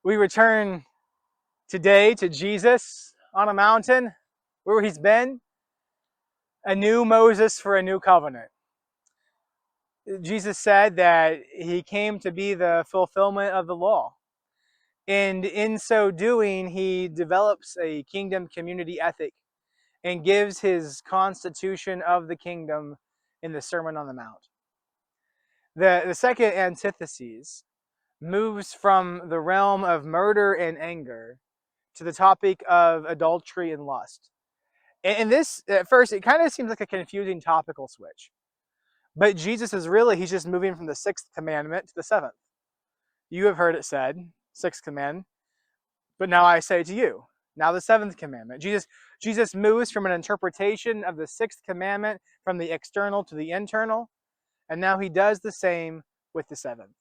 We return today to Jesus on a mountain where he's been, a new Moses for a new covenant. Jesus said that he came to be the fulfillment of the law. And in so doing, he develops a kingdom community ethic and gives his constitution of the kingdom in the Sermon on the Mount. The second antithesis moves from the realm of murder and anger to the topic of adultery and lust. And this, at first, it kind of seems like a confusing topical switch. But Jesus is really, he's just moving from the sixth commandment to the seventh. You have heard it said, sixth command, but now I say to you, now the seventh commandment. Jesus moves from an interpretation of the sixth commandment from the external to the internal, and now he does the same with the seventh.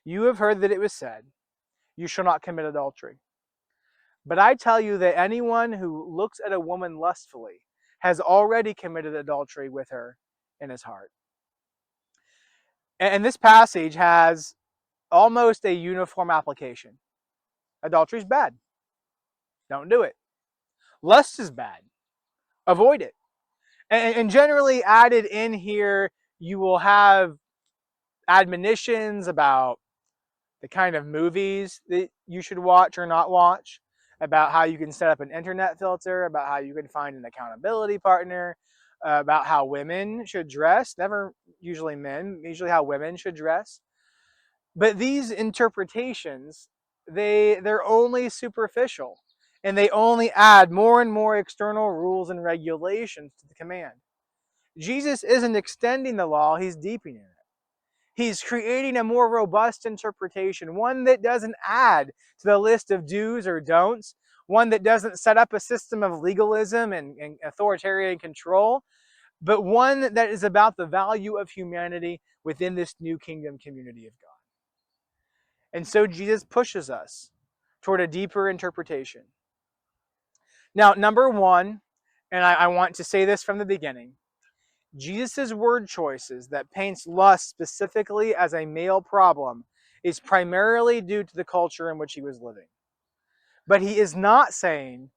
You have heard that it was said, you shall not commit adultery. But I tell you that anyone who looks at a woman lustfully has already committed adultery with her in his heart. And this passage has almost a uniform application. Adultery is bad. Don't do it. Lust is bad. Avoid it. And generally added in here, you will have admonitions about the kind of movies that you should watch or not watch, about how you can set up an internet filter, about how you can find an accountability partner, about how women should dress, never usually men, usually how women should dress. But these interpretations, they're only superficial, and they only add more and more external rules and regulations to the command. Jesus isn't extending the law, he's deepening it. He's creating a more robust interpretation, one that doesn't add to the list of do's or don'ts, one that doesn't set up a system of legalism and authoritarian control, but one that is about the value of humanity within this new kingdom community of God. And so Jesus pushes us toward a deeper interpretation. Now, number one, and I want to say this from the beginning, Jesus' word choices that paints lust specifically as a male problem is primarily due to the culture in which he was living. But he is not saying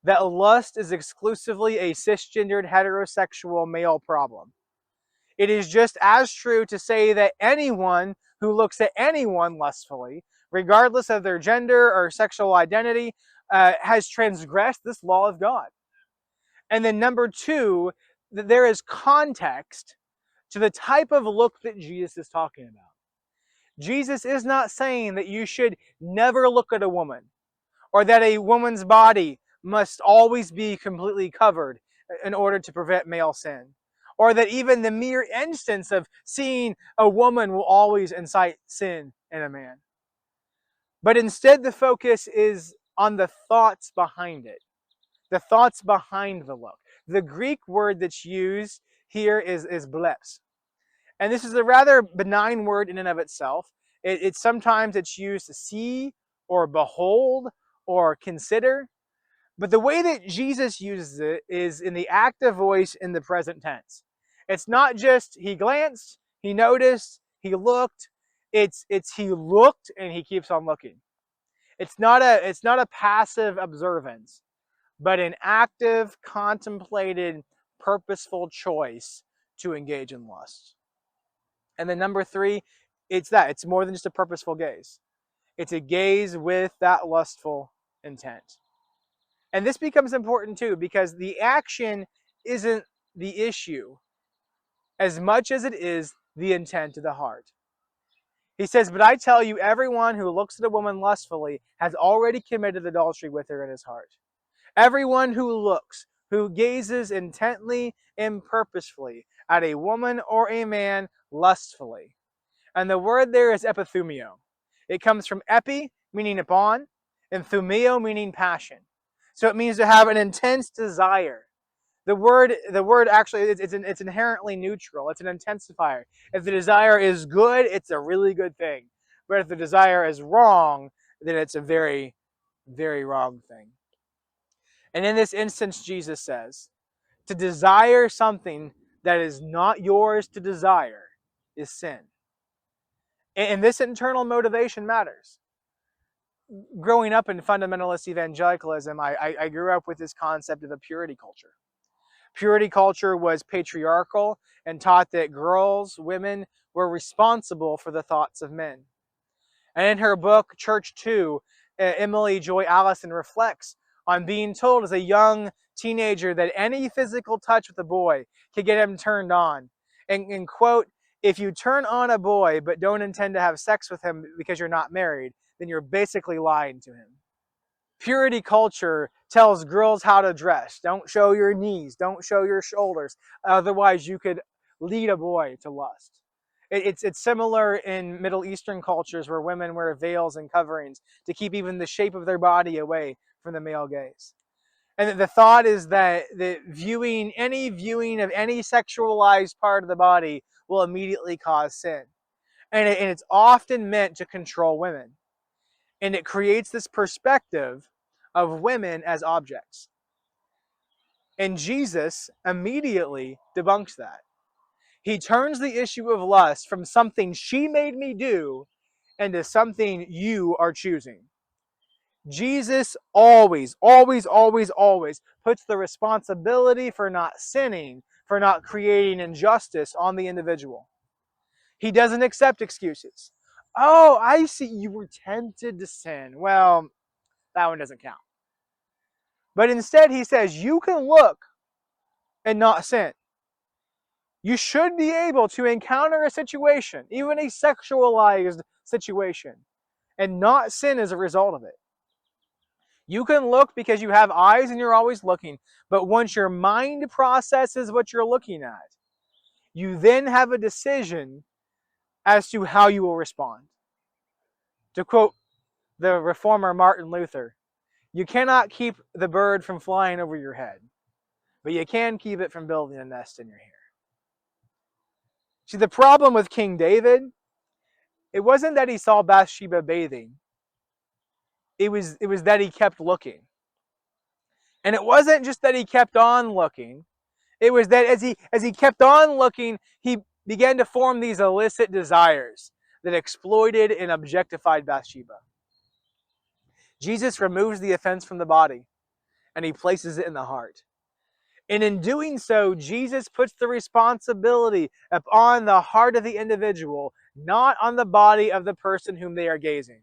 that lust is exclusively a cisgendered heterosexual male problem. It is just as true to say that anyone who looks at anyone lustfully, regardless of their gender or sexual identity, has transgressed this law of God. And then number two, that there is context to the type of look that Jesus is talking about. Jesus is not saying that you should never look at a woman, or that a woman's body must always be completely covered in order to prevent male sin, or that even the mere instance of seeing a woman will always incite sin in a man. But instead, the focus is on the thoughts behind it, the thoughts behind the look. The Greek word that's used here is bleps. And this is a rather benign word in and of itself. Sometimes it's used to see or behold or consider. But the way that Jesus uses it is in the active voice in the present tense. It's not just he glanced, he noticed, he looked. It's he looked and he keeps on looking. It's not a passive observance, but an active, contemplated, purposeful choice to engage in lust. And then number three, it's more than just a purposeful gaze. It's a gaze with that lustful intent. And this becomes important too, because the action isn't the issue as much as it is the intent of the heart. He says, but I tell you, everyone who looks at a woman lustfully has already committed adultery with her in his heart. Everyone who looks, who gazes intently and purposefully at a woman or a man lustfully. And the word there is epithumio. It comes from epi, meaning upon, and thumio, meaning passion. So it means to have an intense desire. The word actually, it's inherently neutral. It's an intensifier. If the desire is good, it's a really good thing. But if the desire is wrong, then it's a very, very wrong thing. And in this instance, Jesus says, to desire something that is not yours to desire is sin. And this internal motivation matters. growing up in fundamentalist evangelicalism, I grew up with this concept of a purity culture. Purity culture was patriarchal and taught that girls, women, were responsible for the thoughts of men. And in her book, Church 2, Emily Joy Allison reflects on being told as a young teenager that any physical touch with a boy could get him turned on. And quote, if you turn on a boy but don't intend to have sex with him because you're not married, then you're basically lying to him. Purity culture tells girls how to dress. Don't show your knees. Don't show your shoulders. Otherwise, you could lead a boy to lust. It's similar in Middle Eastern cultures where women wear veils and coverings to keep even the shape of their body away from the male gaze. And the thought is that any viewing of any sexualized part of the body will immediately cause sin. And it's often meant to control women. And it creates this perspective of women as objects. And Jesus immediately debunks that. He turns the issue of lust from something she made me do into something you are choosing. Jesus always, always, always, always puts the responsibility for not sinning, for not creating injustice on the individual. He doesn't accept excuses. Oh, I see you were tempted to sin. Well, that one doesn't count. But instead, he says, you can look and not sin. You should be able to encounter a situation, even a sexualized situation, and not sin as a result of it. You can look because you have eyes and you're always looking, but once your mind processes what you're looking at, you then have a decision as to how you will respond. To quote the reformer Martin Luther, you cannot keep the bird from flying over your head, but you can keep it from building a nest in your hair. See, the problem with King David, it wasn't that he saw Bathsheba bathing. It was that he kept looking. And it wasn't just that he kept on looking. It was that as he kept on looking, he began to form these illicit desires that exploited and objectified Bathsheba. Jesus removes the offense from the body and he places it in the heart. And in doing so, Jesus puts the responsibility upon the heart of the individual, not on the body of the person whom they are gazing.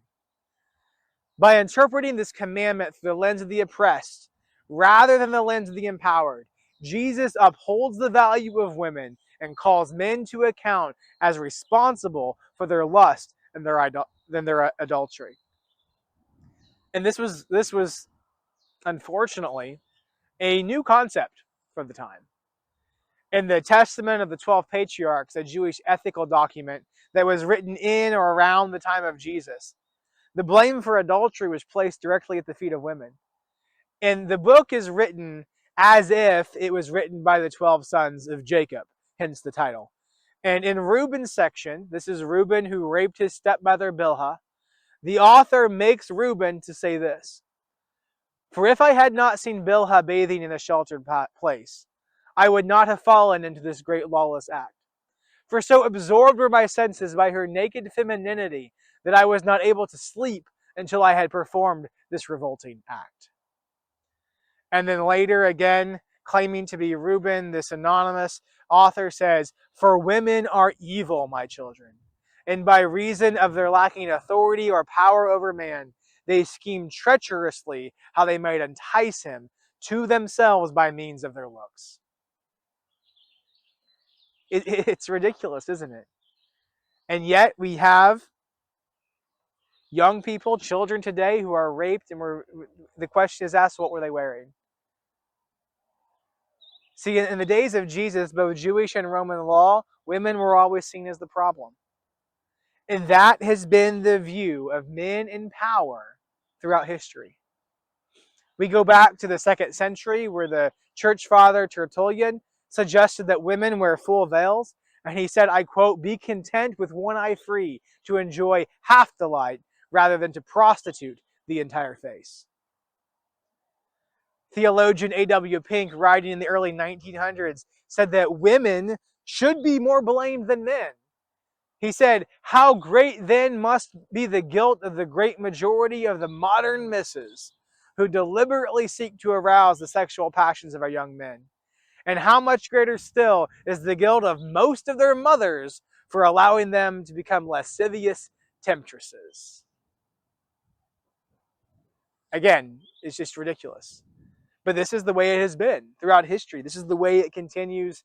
By interpreting this commandment through the lens of the oppressed, rather than the lens of the empowered, Jesus upholds the value of women and calls men to account as responsible for their lust and their adultery. And this was unfortunately a new concept for the time. In the Testament of the 12 Patriarchs, a Jewish ethical document that was written in or around the time of Jesus, the blame for adultery was placed directly at the feet of women. And the book is written as if it was written by the 12 sons of Jacob, hence the title. And in Reuben's section, this is Reuben who raped his stepmother Bilhah, the author makes Reuben to say this: for if I had not seen Bilhah bathing in a sheltered place, I would not have fallen into this great lawless act. For so absorbed were my senses by her naked femininity that I was not able to sleep until I had performed this revolting act. And then later again, claiming to be Reuben, this anonymous author says, for women are evil, my children, and by reason of their lacking authority or power over man, they scheme treacherously how they might entice him to themselves by means of their looks. It's ridiculous, isn't it? And yet we have young people, children today who are raped, and the question is asked, what were they wearing? See, in the days of Jesus, both Jewish and Roman law, women were always seen as the problem. And that has been the view of men in power throughout history. We go back to the 2nd century where the church father Tertullian suggested that women wear full veils. And he said, I quote, be content with one eye free to enjoy half the light rather than to prostitute the entire face. Theologian A.W. Pink, writing in the early 1900s, said that women should be more blamed than men He said, how great then must be the guilt of the great majority of the modern misses who deliberately seek to arouse the sexual passions of our young men. And how much greater still is the guilt of most of their mothers for allowing them to become lascivious temptresses. Again, it's just ridiculous. But this is the way it has been throughout history. This is the way it continues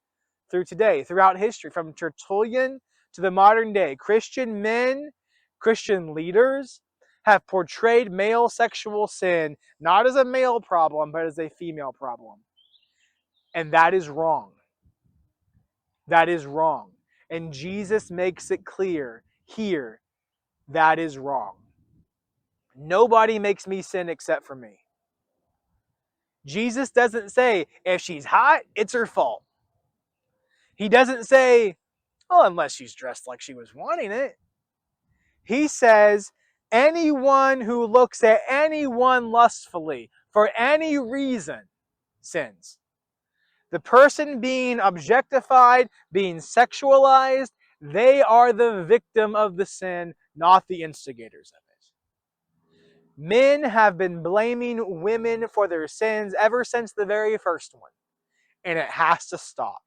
through today, throughout history, from Tertullian to the modern day. Christian men, Christian leaders have portrayed male sexual sin not as a male problem, but as a female problem. And that is wrong. That is wrong. And Jesus makes it clear here that is wrong. Nobody makes me sin except for me. Jesus doesn't say, if she's hot, it's her fault. He doesn't say, oh, unless she's dressed like she was wanting it. He says, anyone who looks at anyone lustfully for any reason sins. The person being objectified, being sexualized, they are the victim of the sin, not the instigators of it. Men have been blaming women for their sins ever since the very first one, and it has to stop.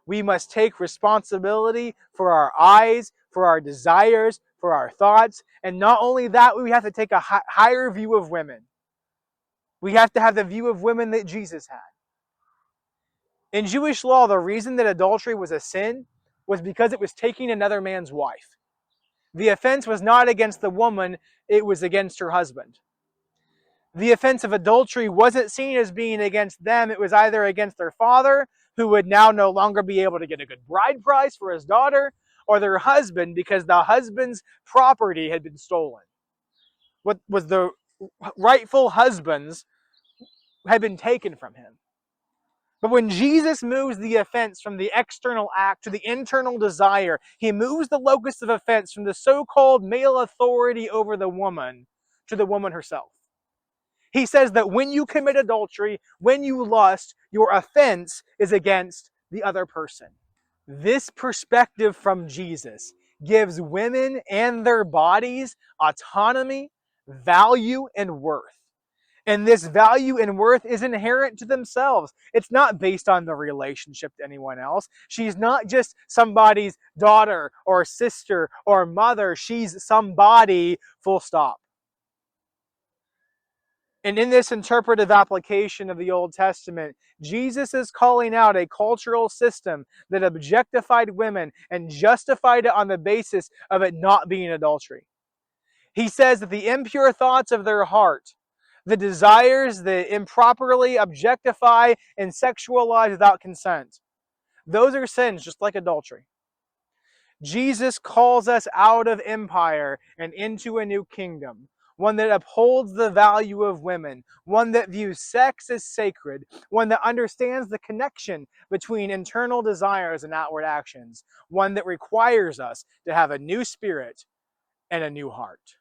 We must take responsibility for our eyes, for our desires, for our thoughts, and not only that, we have to take a higher view of women. We have to have the view of women that Jesus had. In Jewish law, the reason that adultery was a sin was because it was taking another man's wife. The offense was not against the woman, it was against her husband. The offense of adultery wasn't seen as being against them, it was either against their father, who would now no longer be able to get a good bride price for his daughter, or their husband, because the husband's property had been stolen. What was the rightful husband's had been taken from him. But when Jesus moves the offense from the external act to the internal desire, he moves the locus of offense from the so-called male authority over the woman to the woman herself. He says that when you commit adultery, when you lust, your offense is against the other person. This perspective from Jesus gives women and their bodies autonomy, value, and worth. And this value and worth is inherent to themselves. It's not based on the relationship to anyone else. She's not just somebody's daughter or sister or mother. She's somebody, full stop. And in this interpretive application of the Old Testament, Jesus is calling out a cultural system that objectified women and justified it on the basis of it not being adultery. He says that the impure thoughts of their heart, the desires that improperly objectify and sexualize without consent, those are sins just like adultery. Jesus calls us out of empire and into a new kingdom, one that upholds the value of women, one that views sex as sacred, one that understands the connection between internal desires and outward actions, one that requires us to have a new spirit and a new heart.